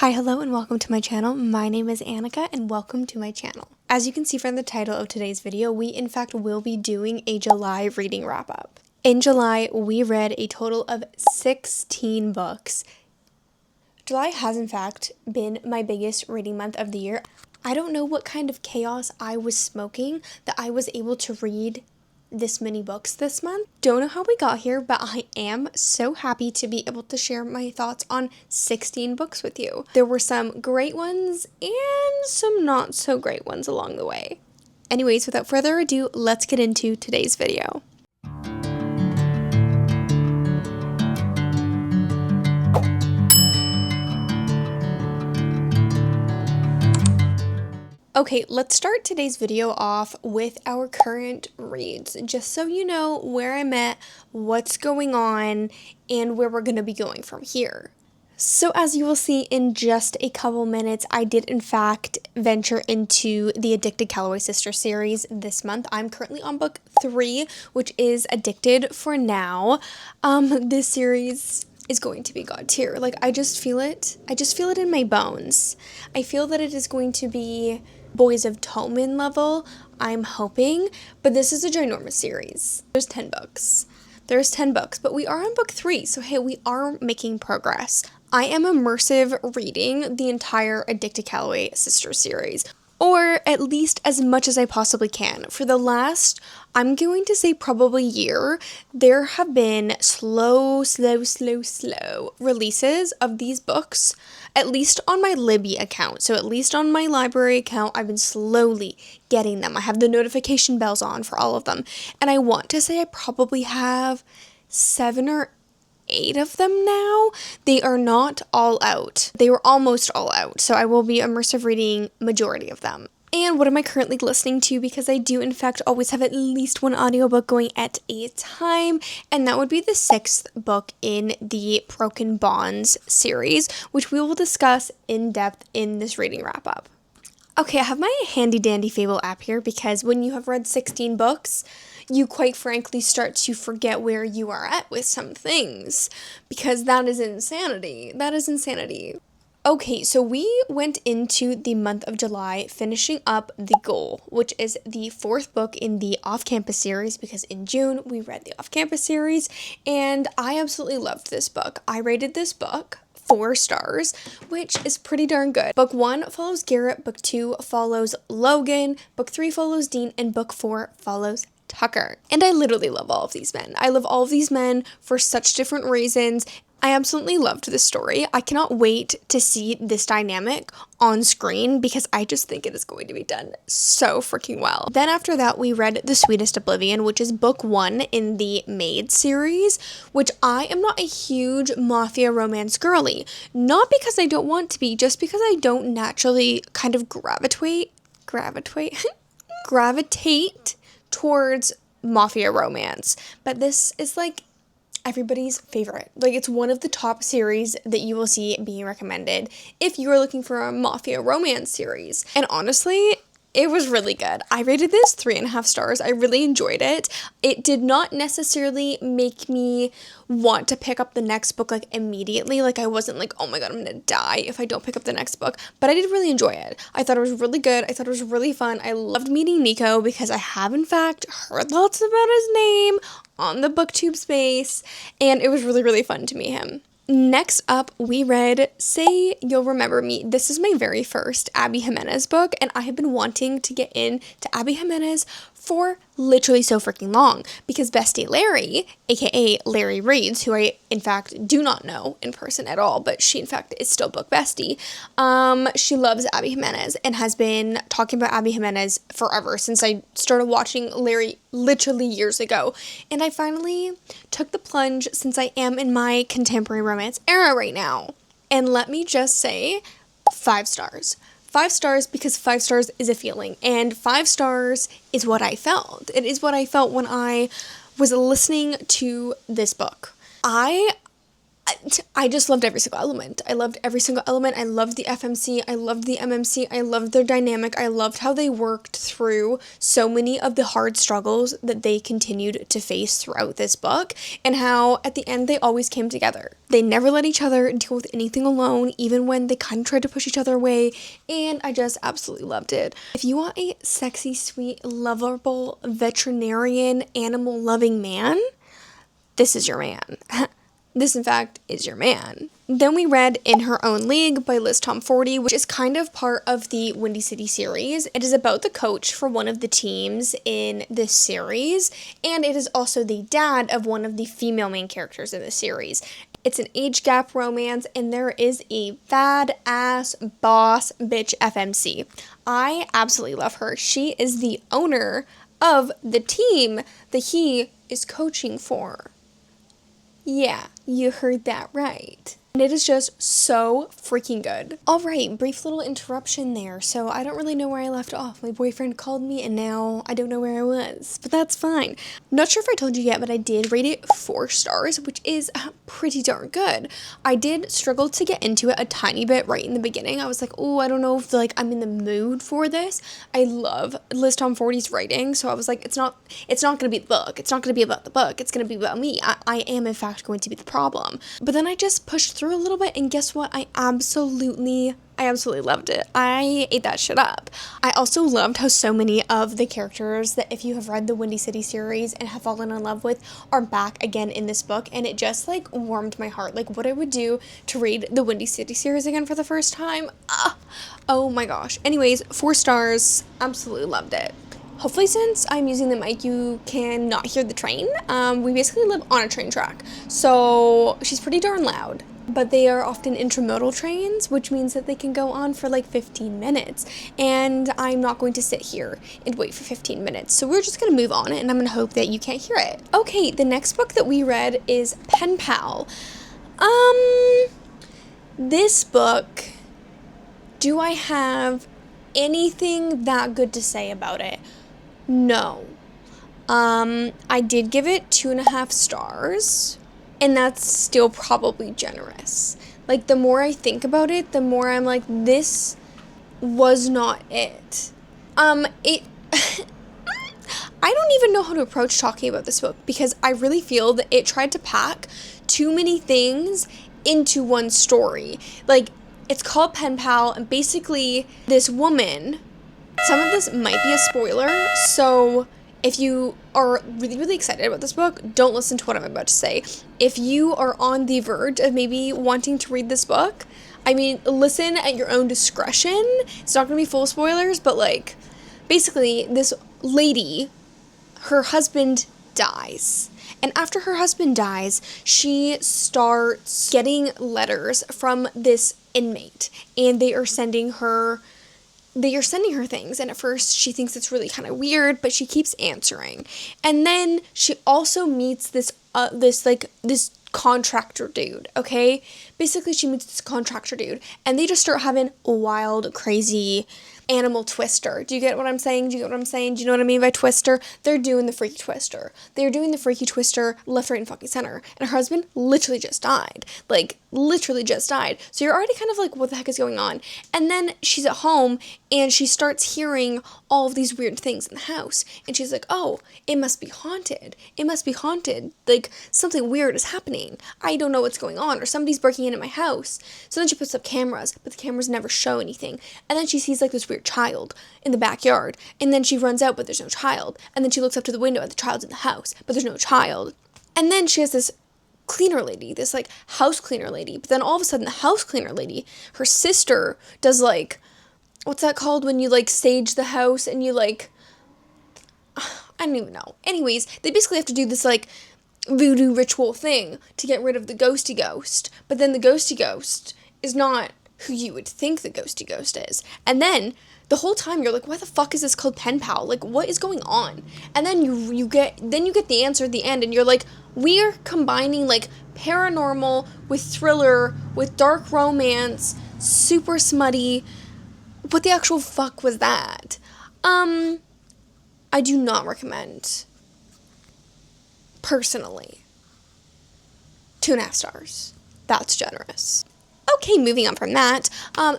Hi, hello, and welcome to my channel. My name is Annika, and welcome to my channel. As you can see from the title of today's video, we in fact will be doing a July reading wrap-up. In July, we read a total of 16 books. July has in fact been my biggest reading month of the year. I don't know what kind of chaos I was smoking that I was able to read this many books this month. Don't know how we got here, but I am so happy to be able to share my thoughts on 16 books with you. There were some great ones and some not so great ones along the way. Anyways, without further ado, let's get into today's video. Okay, let's start today's video off with our current reads, just so you know where I'm at, what's going on, and where we're going to be going from here. So as you will see in just a couple minutes, I did in fact venture into the Addicted Calloway Sisters series this month. I'm currently on book 3, which is Addicted for Now. This series is going to be god tier. Like, I just feel it in my bones. I feel that it is going to be Boys of Tolman level, I'm hoping, but this is a ginormous series. There's 10 books, but we are on book 3, so hey, we are making progress. I am immersive reading the entire Addicted Calloway Sisters series, or at least as much as I possibly can. For the last, I'm going to say probably year, there have been slow releases of these books, at least on my Libby account. So at least on my library account, I've been slowly getting them. I have the notification bells on for all of them. And I want to say I probably have 7 or 8 of them now. They are not all out. They were almost all out, so I will be immersive reading majority of them. And what am I currently listening to? Because I do in fact always have at least one audiobook going at a time, and that would be the 6th book in the Broken Bonds series, which we will discuss in depth in this reading wrap up. Okay, I have my handy dandy Fable app here because when you have read 16 books, you quite frankly start to forget where you are at with some things, because that is insanity. Okay, so we went into the month of July finishing up The Goal, which is the 4th book in the Off-Campus series, because in June we read the Off-Campus series, and I absolutely loved this book. I rated this book 4 stars, which is pretty darn good. Book 1 follows Garrett, book 2 follows Logan, book 3 follows Dean, and book 4 follows Tucker. And I literally love all of these men. I love all of these men for such different reasons. I absolutely loved this story. I cannot wait to see this dynamic on screen because I just think it is going to be done so freaking well. Then after that, we read The Sweetest Oblivion, which is book 1 in the Maid series, which I am not a huge mafia romance girly. Not because I don't want to be, just because I don't naturally kind of gravitate towards mafia romance. But this is like everybody's favorite. Like, it's one of the top series that you will see being recommended if you are looking for a mafia romance series. And honestly, it was really good. I rated this 3.5 stars. I really enjoyed it. It did not necessarily make me want to pick up the next book like immediately. Like, I wasn't like, oh my god, I'm gonna die if I don't pick up the next book. But I did really enjoy it. I thought it was really good. I thought it was really fun. I loved meeting Nico because I have in fact heard lots about his name on the booktube space, and it was really, really fun to meet him. Next up, we read Say You'll Remember Me. This is my very first Abby Jimenez book, and I have been wanting to get into Abby Jimenez for literally so freaking long because Bestie Larry, aka Larry Reads, who I in fact do not know in person at all, but she in fact is still book bestie, she loves Abby Jimenez and has been talking about Abby Jimenez forever since I started watching Larry literally years ago, and I finally took the plunge since I am in my contemporary romance era right now. And let me just say, 5 stars. 5 stars because 5 stars is a feeling, and 5 stars is what I felt. It is what I felt when I was listening to this book. I I just loved every single element. I loved every single element. I loved the FMC. I loved the MMC. I loved their dynamic. I loved how they worked through so many of the hard struggles that they continued to face throughout this book, and how at the end they always came together. They never let each other deal with anything alone, even when they kind of tried to push each other away, and I just absolutely loved it. If you want a sexy, sweet, lovable, veterinarian, animal-loving man, this is your man. This, in fact, is your man. Then we read In Her Own League by Liz Tomforty, which is kind of part of the Windy City series. It is about the coach for one of the teams in this series, and it is also the dad of one of the female main characters in the series. It's an age gap romance, and there is a badass boss bitch FMC. I absolutely love her. She is the owner of the team that he is coaching for. Yeah, you heard that right. And it is just so freaking good. Alright, brief little interruption there. So I don't really know where I left off. My boyfriend called me and now I don't know where I was. But that's fine. Not sure if I told you yet, but I did rate it 4 stars, which is pretty darn good. I did struggle to get into it a tiny bit right in the beginning. I was like, oh, I don't know if I'm in the mood for this. I love Liz Tomforty's writing, so I was like, it's not gonna be the book. It's not gonna be about the book. It's gonna be about me. I am in fact going to be the problem. But then I just pushed through a little bit, and guess what? I absolutely loved it. I ate that shit up. I also loved how so many of the characters that, if you have read the Windy City series and have fallen in love with, are back again in this book, and it just warmed my heart. What I would do to read the Windy City series again for the first time. Oh my gosh. Anyways, 4 stars. Absolutely loved it. Hopefully, since I'm using the mic, you can not hear the train. We basically live on a train track, so she's pretty darn loud. But they are often intermodal trains, which means that they can go on for 15 minutes. And I'm not going to sit here and wait for 15 minutes. So we're just going to move on, and I'm going to hope that you can't hear it. Okay, the next book that we read is Pen Pal. This book, do I have anything that good to say about it? No. I did give it 2.5 stars. And that's still probably generous. The more I think about it, the more I'm like, this was not it. I don't even know how to approach talking about this book, because I really feel that it tried to pack too many things into one story. It's called Pen Pal, and basically this woman, some of this might be a spoiler, so if you are really, really excited about this book, don't listen to what I'm about to say. If you are on the verge of maybe wanting to read this book, listen at your own discretion. It's not going to be full spoilers, but basically this lady, her husband dies. And after her husband dies, she starts getting letters from this inmate, and they are sending her things, and at first she thinks it's really kind of weird, but she keeps answering. And then she also meets this contractor dude, okay? Basically, she meets this contractor dude, and they just start having a wild, crazy animal twister. Do you get what I'm saying? Do you know what I mean by twister? They're doing the freaky twister. They're doing the freaky twister left, right, and fucking center. And her husband literally just died. Literally just died. So you're already kind of what the heck is going on? And then she's at home, and she starts hearing all of these weird things in the house. And she's like, oh, it must be haunted. It must be haunted. Something weird is happening. I don't know what's going on, or somebody's breaking into my house. So then she puts up cameras, but the cameras never show anything. And then she sees this weird child in the backyard, and then she runs out, but there's no child. And then she looks up to the window, and the child's in the house, but there's no child. And then she has this cleaner lady, this house cleaner lady, but then all of a sudden the house cleaner lady, her sister, does what's that called when you sage the house and you I don't even know. Anyways, they basically have to do this voodoo ritual thing to get rid of the ghosty ghost, but then the ghosty ghost is not who you would think the ghosty ghost is. And then the whole time you're why the fuck is this called Pen Pal? What is going on? And then you get the answer at the end, and you're we're combining paranormal with thriller with dark romance, super smutty. What the actual fuck was that? I do not recommend, personally. 2.5 stars. That's generous. Okay, moving on from that,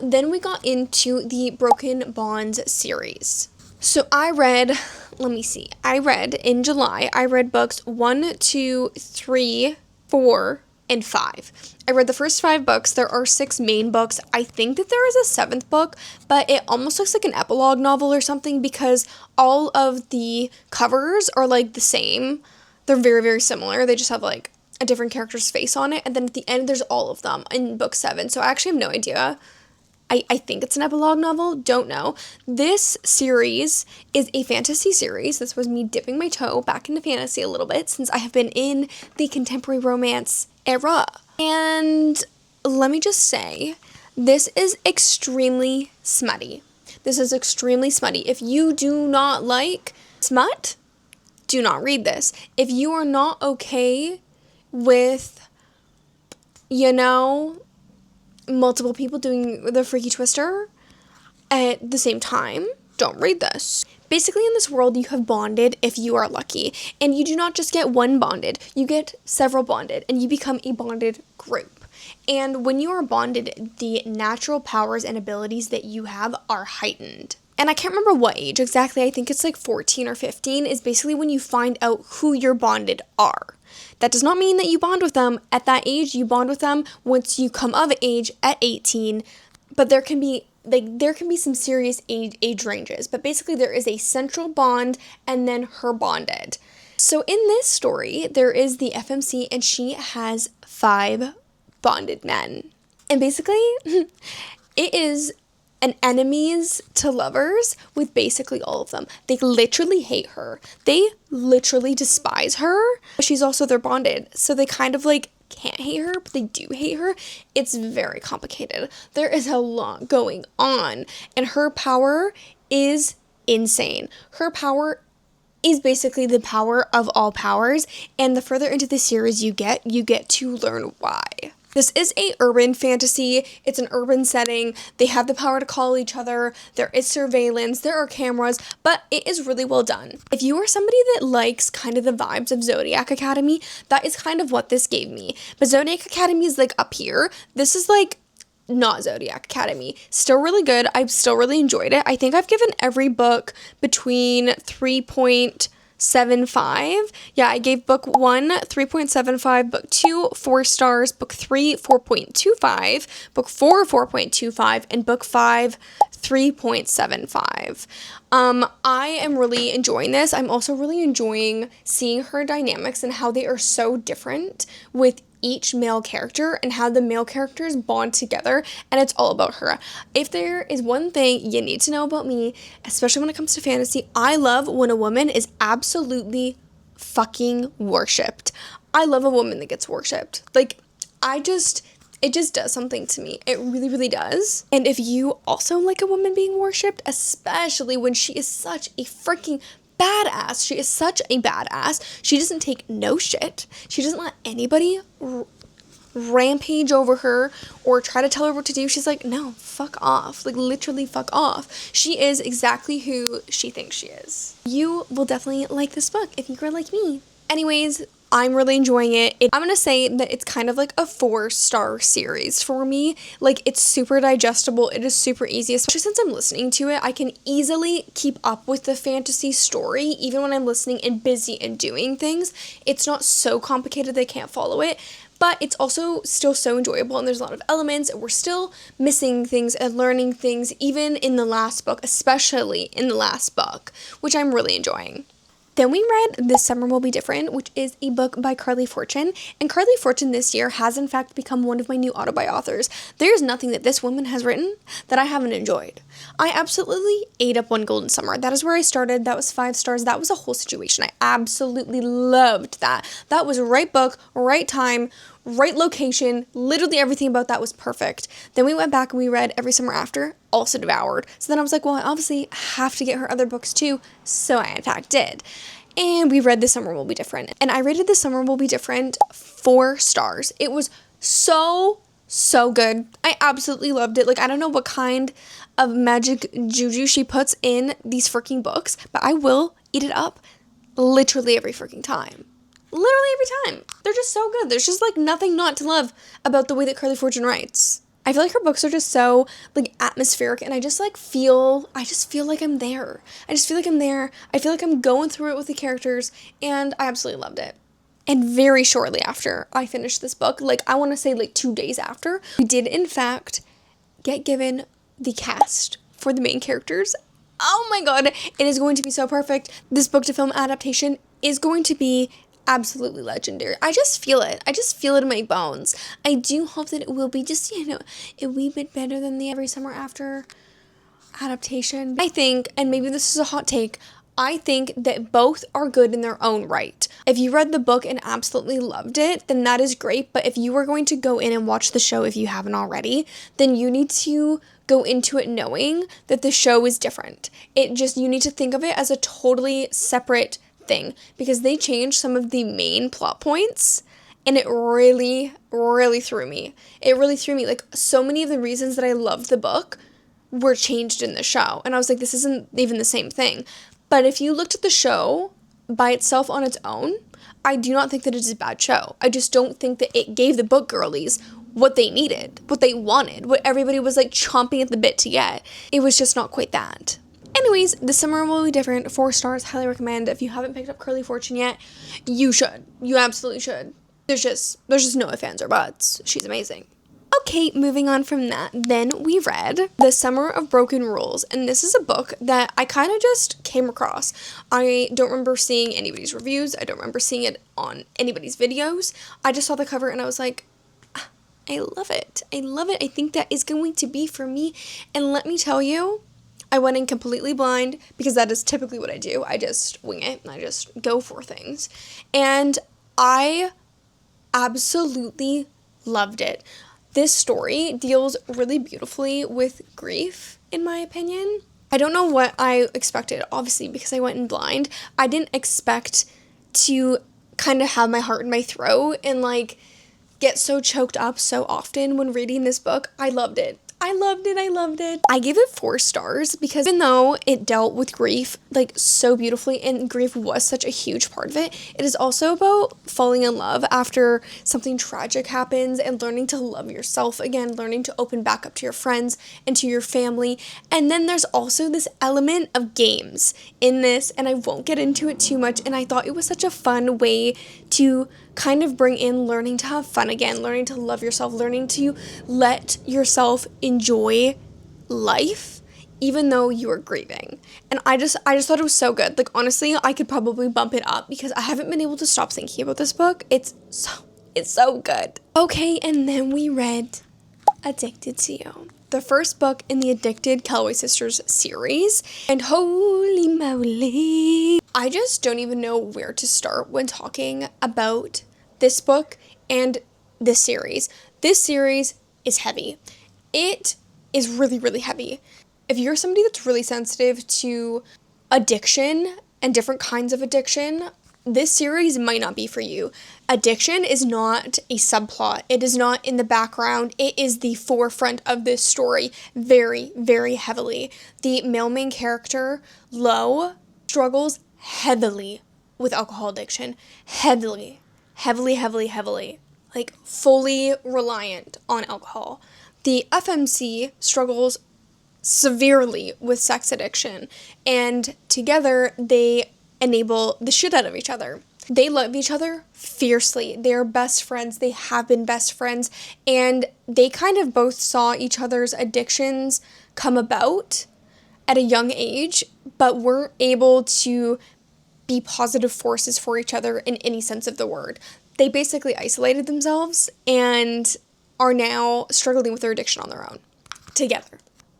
then we got into the Broken Bonds series. So I read in July, I read books 1, 2, 3, 4, and 5. I read the first 5 books. There are 6 main books. I think that there is a 7th book, but it almost looks like an epilogue novel or something because all of the covers are like the same. They're very, very similar. They just have like a different character's face on it. And then at the end, there's all of them in book 7. So I actually have no idea. I think it's an epilogue novel. Don't know. This series is a fantasy series. This was me dipping my toe back into fantasy a little bit since I have been in the contemporary romance era. And let me just say, this is extremely smutty. If you do not like smut, do not read this. If you are not okay with, multiple people doing the freaky twister at the same time, don't read this. Basically, in this world, you have bonded if you are lucky. And you do not just get one bonded, you get several bonded, and you become a bonded group. And when you are bonded, the natural powers and abilities that you have are heightened. And I can't remember what age exactly, I think it's like 14 or 15, is basically when you find out who your bonded are. That does not mean that you bond with them at that age. You bond with them once you come of age at 18. But there can be some serious age ranges. But basically there is a central bond and then her bonded. So in this story, there is the FMC and she has 5 bonded men. And basically, it is an enemies to lovers with basically all of them. They literally hate her. They literally despise her. She's also their bonded. So they kind of like can't hate her, but they do hate her. It's very complicated. There is a lot going on. And her power is insane. Her power is basically the power of all powers. And the further into the series you get to learn why. This is a urban fantasy. It's an urban setting. They have the power to call each other. There is surveillance. There are cameras, but it is really well done. If you are somebody that likes kind of the vibes of Zodiac Academy, that is kind of what this gave me. But Zodiac Academy is like up here. This is like not Zodiac Academy. Still really good. I've still really enjoyed it. I think I've given every book between 3.75. Yeah, I gave book 1 3.75, book 2 4 stars, book 3 4.25, book 4 4.25, and book 5 3.75. I am really enjoying this. I'm also really enjoying seeing her dynamics and how they are so different with each male character and how the male characters bond together, and it's all about her. If there is one thing you need to know about me, especially when it comes to fantasy, I love when a woman is absolutely fucking worshipped. I love a woman that gets worshipped. Like, it just does something to me. It really, really does. And if you also like a woman being worshipped, especially when she is such a freaking badass. She is such a badass. She doesn't take no shit. She doesn't let anybody rampage over her or try to tell her what to do. She's like, no, fuck off. Like, literally fuck off. She is exactly who she thinks she is. You will definitely like this book if you are like me. Anyways, I'm really enjoying it. I'm going to say that it's kind of like a 4-star series for me. Like, it's super digestible. It is super easy. Especially since I'm listening to it, I can easily keep up with the fantasy story, even when I'm listening and busy and doing things. It's not so complicated that I can't follow it. But it's also still so enjoyable, and there's a lot of elements, and we're still missing things and learning things, even in the last book, especially in the last book, which I'm really enjoying. Then we read This Summer Will Be Different, which is a book by Carly Fortune. And Carly Fortune this year has in fact become one of my new auto-buy authors. There's nothing that this woman has written that I haven't enjoyed. I absolutely ate up One Golden Summer. That is where I started. That was 5 stars. That was a whole situation. I absolutely loved that. That was right book, right time, right location. Literally everything about that was perfect. Then we went back and we read Every Summer After, also devoured. So then I was like, well, I obviously have to get her other books too. So I in fact did. And we read This Summer Will Be Different. And I rated This Summer Will Be Different 4 stars. It was so good. I absolutely loved it. Like, I don't know what kind of magic juju she puts in these freaking books, but I will eat it up literally every freaking time. Literally every time. They're just so good. There's just like nothing not to love about the way that Carly Fortune writes. I feel like her books are just so like atmospheric, and I just feel like I'm there. I just feel like I'm there. I feel like I'm going through it with the characters, and I absolutely loved it. And very shortly after I finished this book, like I want to say like 2 days after, we did in fact get given the cast for the main characters. Oh my god, it is going to be so perfect. This book to film adaptation is going to be absolutely legendary. I just feel it. I just feel it in my bones. I do hope that it will be just, a wee bit better than the Every Summer After adaptation. I think, and maybe this is a hot take, I think that both are good in their own right. If you read the book and absolutely loved it, then that is great. But if you are going to go in and watch the show, if you haven't already, then you need to go into it knowing that the show is different. You need to think of it as a totally separate thing, because they changed some of the main plot points, and it really, really threw me. It really threw me. Like, so many of the reasons that I loved the book were changed in the show. And I was like, this isn't even the same thing. But if you looked at the show by itself on its own, I do not think that it is a bad show. I just don't think that it gave the book girlies what they needed, what they wanted, what everybody was like chomping at the bit to get. It was just not quite that. Anyways, this summer will be different. 4 stars, highly recommend. If you haven't picked up Carly Fortune yet, you should. You absolutely should. There's just no ifs, ands, or buts. She's amazing. Okay, moving on from that, then we read The Summer of Broken Rules, and this is a book that I kind of just came across. I don't remember seeing anybody's reviews. I don't remember seeing it on anybody's videos. I just saw the cover and I was like, I love it. I love it. I think that is going to be for me. And let me tell you, I went in completely blind, because that is typically what I do. I just wing it and I just go for things. And I absolutely loved it. This story deals really beautifully with grief, in my opinion. I don't know what I expected, obviously, because I went in blind. I didn't expect to kind of have my heart in my throat and like get so choked up so often when reading this book. I loved it. I loved it. I loved it. I gave it 4 stars because even though it dealt with grief like so beautifully, and grief was such a huge part of it, it is also about falling in love after something tragic happens and learning to love yourself again, learning to open back up to your friends and to your family. And then there's also this element of games in this, and I won't get into it too much. And I thought it was such a fun way to kind of bring in learning to have fun again, learning to love yourself, learning to let yourself enjoy life even though you are grieving. And I just thought it was so good. Like, honestly, I could probably bump it up because I haven't been able to stop thinking about this book. It's so good. Okay, and then we read Addicted to You, the first book in the Addicted Calloway Sisters series. And holy moly, I just don't even know where to start when talking about this book and this series. This series is heavy. It is really, really heavy. If you're somebody that's really sensitive to addiction and different kinds of addiction, this series might not be for you. Addiction is not a subplot. It is not in the background. It is the forefront of this story very, very heavily. The male main character, Lo, struggles heavily with alcohol addiction. Heavily. Like, fully reliant on alcohol. The FMC struggles severely with sex addiction, and together they enable the shit out of each other. They love each other fiercely. They're best friends. They have been best friends, and they kind of both saw each other's addictions come about at a young age, but weren't able to be positive forces for each other in any sense of the word. They basically isolated themselves and are now struggling with their addiction on their own, together.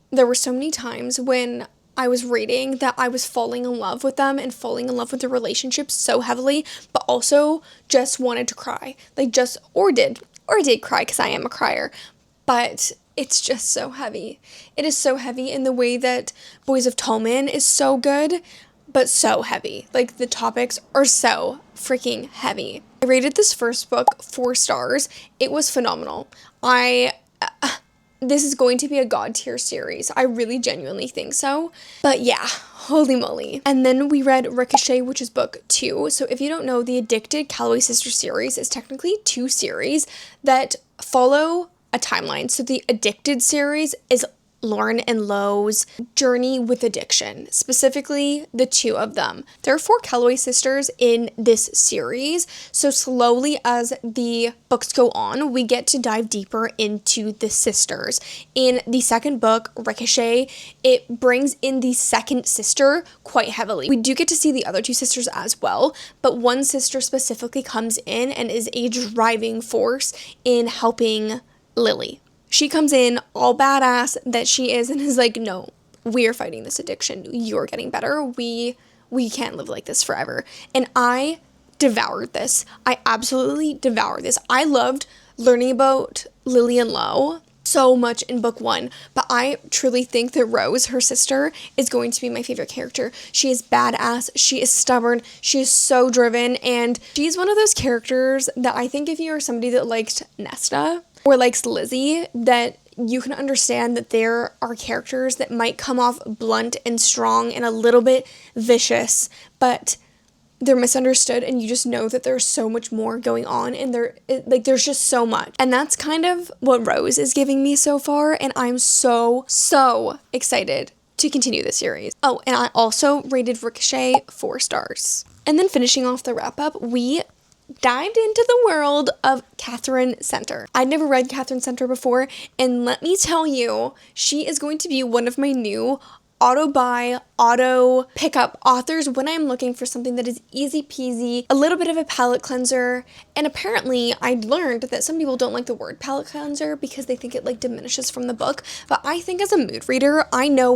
There were so many times when I was reading that I was falling in love with them and falling in love with the relationship so heavily, but also just wanted to cry. Or did cry, because I am a crier. But it's just so heavy. It is so heavy in the way that Boys of Tolman is so good, but so heavy. Like, the topics are so freaking heavy. I rated this first book 4 stars. It was phenomenal. this is going to be a god tier series. I really genuinely think so. But yeah, holy moly. And then we read Ricochet, which is book 2. So if you don't know, the Addicted Calloway Sisters series is technically 2 series that follow a timeline. So the Addicted series is Lauren and Lo's journey with addiction, specifically the 2 of them. There are 4 Calloway sisters in this series, so slowly as the books go on, we get to dive deeper into the sisters. In the second book, Ricochet, it brings in the second sister quite heavily. We do get to see the other 2 sisters as well, but one sister specifically comes in and is a driving force in helping Lily. She comes in all badass that she is and is like, no, we are fighting this addiction. You're getting better. We can't live like this forever. And I devoured this. I absolutely devoured this. I loved learning about Lily and Lo so much in book 1, but I truly think that Rose, her sister, is going to be my favorite character. She is badass, she is stubborn, she is so driven, and she's one of those characters that I think if you are somebody that liked Nesta or likes Lizzie, that you can understand that there are characters that might come off blunt and strong and a little bit vicious, but they're misunderstood, and you just know that there's so much more going on, and there's just so much. And that's kind of what Rose is giving me so far, and I'm so excited to continue the series. Oh, and I also rated Ricochet 4 stars. And then finishing off the wrap-up, we dived into the world of Katherine Center. I'd never read Katherine Center before, and let me tell you, she is going to be one of my new auto pickup authors when I'm looking for something that is easy peasy, a little bit of a palette cleanser. And apparently I learned that some people don't like the word palette cleanser because they think it like diminishes from the book, but I think as a mood reader, I know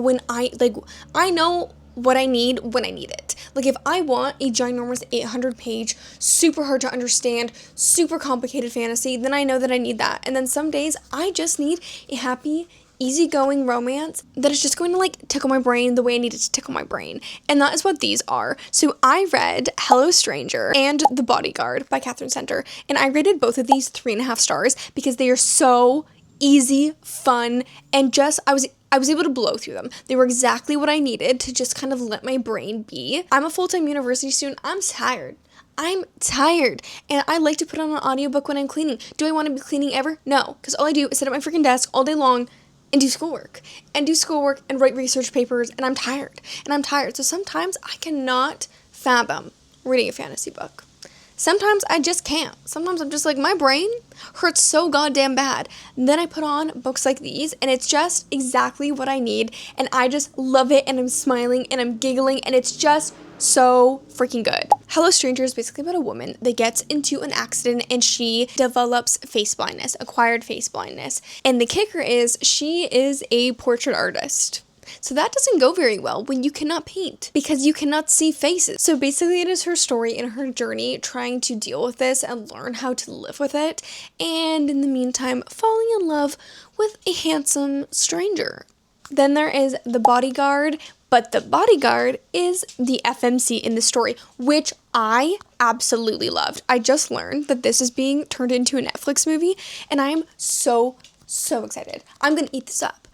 what I need when I need it. Like if I want a ginormous 800-page, super hard to understand, super complicated fantasy, then I know that I need that. And then some days I just need a happy, easygoing romance that is just going to like tickle my brain the way I need it to tickle my brain. And that is what these are. So I read Hello Stranger and The Bodyguard by Katherine Center, and I rated both of these 3.5 stars because they are so easy, fun, and just I was able to blow through them. They were exactly what I needed to just kind of let my brain be. I'm a full-time university student. I'm tired, and I like to put on an audiobook when I'm cleaning. Do I want to be cleaning ever? No, because all I do is sit at my freaking desk all day long and do schoolwork and write research papers, and I'm tired. So sometimes I cannot fathom reading a fantasy book. Sometimes I just can't. Sometimes I'm just like, my brain hurts so goddamn bad. And then I put on books like these, and it's just exactly what I need, and I just love it, and I'm smiling, and I'm giggling, and it's just so freaking good. Hello Stranger is basically about a woman that gets into an accident and she develops face blindness, acquired face blindness. And the kicker is she is a portrait artist. So that doesn't go very well when you cannot paint because you cannot see faces. So basically it is her story and her journey trying to deal with this and learn how to live with it. And in the meantime, falling in love with a handsome stranger. Then there is The Bodyguard, but The Bodyguard is the FMC in the story, which I absolutely loved. I just learned that this is being turned into a Netflix movie, and I am so excited. I'm gonna eat this up.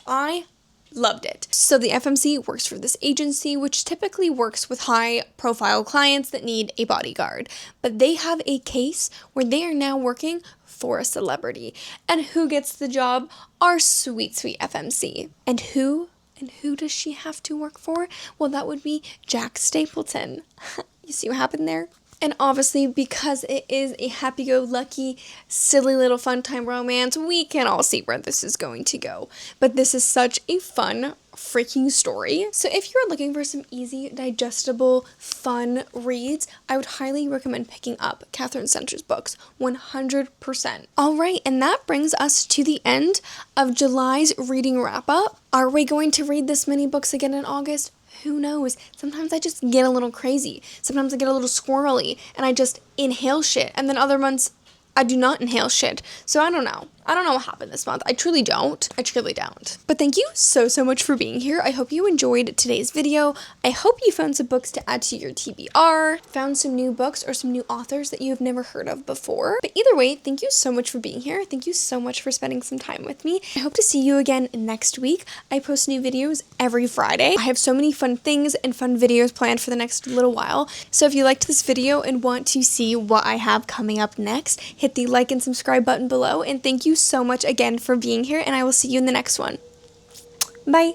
I loved it. So the FMC works for this agency, which typically works with high-profile clients that need a bodyguard. But they have a case where they are now working for a celebrity. And who gets the job? Our sweet FMC. And who does she have to work for? Well, that would be Jack Stapleton. You see what happened there? And obviously, because it is a happy-go-lucky, silly little fun-time romance, we can all see where this is going to go. But this is such a fun freaking story. So if you're looking for some easy, digestible, fun reads, I would highly recommend picking up Katherine Center's books, 100%. All right, and that brings us to the end of July's reading wrap-up. Are we going to read this many books again in August? Who knows? Sometimes I just get a little crazy. Sometimes I get a little squirrely and I just inhale shit. And then other months I do not inhale shit. So I don't know. I don't know what happened this month. I truly don't. But thank you so much for being here. I hope you enjoyed today's video. I hope you found some books to add to your TBR, found some new books or some new authors that you have never heard of before. But either way, thank you so much for being here. Thank you so much for spending some time with me. I hope to see you again next week. I post new videos every Friday. I have so many fun things and fun videos planned for the next little while. So if you liked this video and want to see what I have coming up next, hit the like and subscribe button below. And thank you so much again for being here, and I will see you in the next one. Bye!